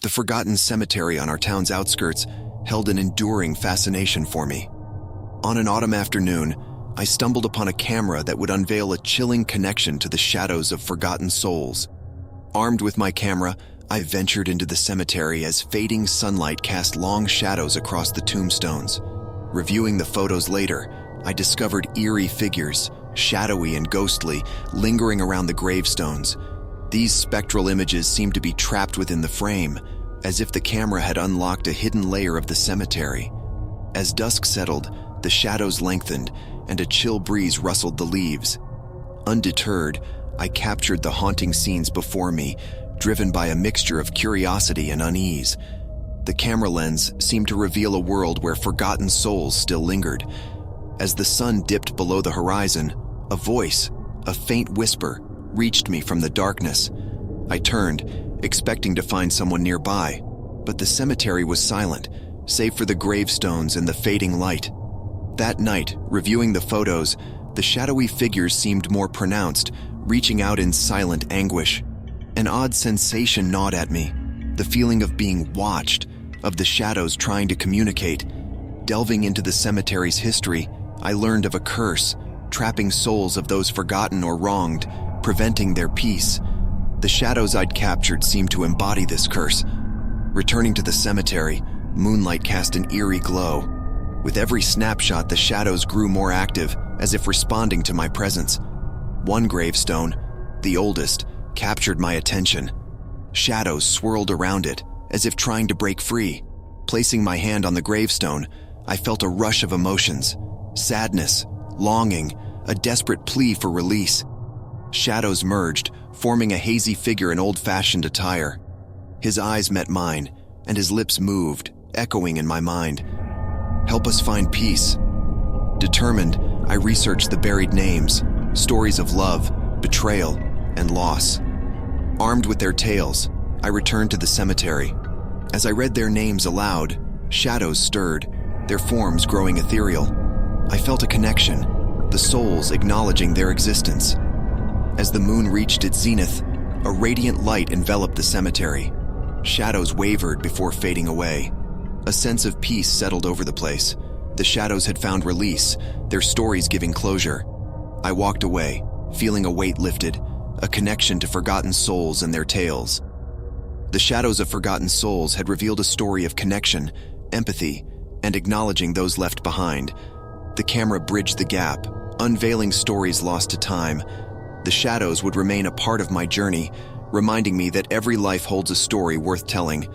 The forgotten cemetery on our town's outskirts held an enduring fascination for me. On an autumn afternoon, I stumbled upon a camera that would unveil a chilling connection to the shadows of forgotten souls. Armed with my camera, I ventured into the cemetery as fading sunlight cast long shadows across the tombstones. Reviewing the photos later, I discovered eerie figures, shadowy and ghostly, lingering around the gravestones. These spectral images seemed to be trapped within the frame, as if the camera had unlocked a hidden layer of the cemetery. As dusk settled, the shadows lengthened, and a chill breeze rustled the leaves. Undeterred, I captured the haunting scenes before me, driven by a mixture of curiosity and unease. The camera lens seemed to reveal a world where forgotten souls still lingered. As the sun dipped below the horizon, a voice, a faint whisper, reached me from the darkness. I turned, expecting to find someone nearby, but the cemetery was silent, save for the gravestones and the fading light. That night, reviewing the photos, the shadowy figures seemed more pronounced, reaching out in silent anguish. An odd sensation gnawed at me, the feeling of being watched, of the shadows trying to communicate. Delving into the cemetery's history, I learned of a curse, trapping souls of those forgotten or wronged, preventing their peace. The shadows I'd captured seemed to embody this curse. Returning to the cemetery, moonlight cast an eerie glow. With every snapshot, the shadows grew more active, as if responding to my presence. One gravestone, the oldest, captured my attention. Shadows swirled around it, as if trying to break free. Placing my hand on the gravestone, I felt a rush of emotions. Sadness, longing, a desperate plea for release. Shadows merged, forming a hazy figure in old-fashioned attire. His eyes met mine, and his lips moved, echoing in my mind. "Help us find peace." Determined, I researched the buried names, stories of love, betrayal, and loss. Armed with their tales, I returned to the cemetery. As I read their names aloud, shadows stirred, their forms growing ethereal. I felt a connection, the souls acknowledging their existence. As the moon reached its zenith, a radiant light enveloped the cemetery. Shadows wavered before fading away. A sense of peace settled over the place. The shadows had found release, their stories giving closure. I walked away, feeling a weight lifted, a connection to forgotten souls and their tales. The shadows of forgotten souls had revealed a story of connection, empathy, and acknowledging those left behind. The camera bridged the gap, unveiling stories lost to time. The shadows would remain a part of my journey, reminding me that every life holds a story worth telling,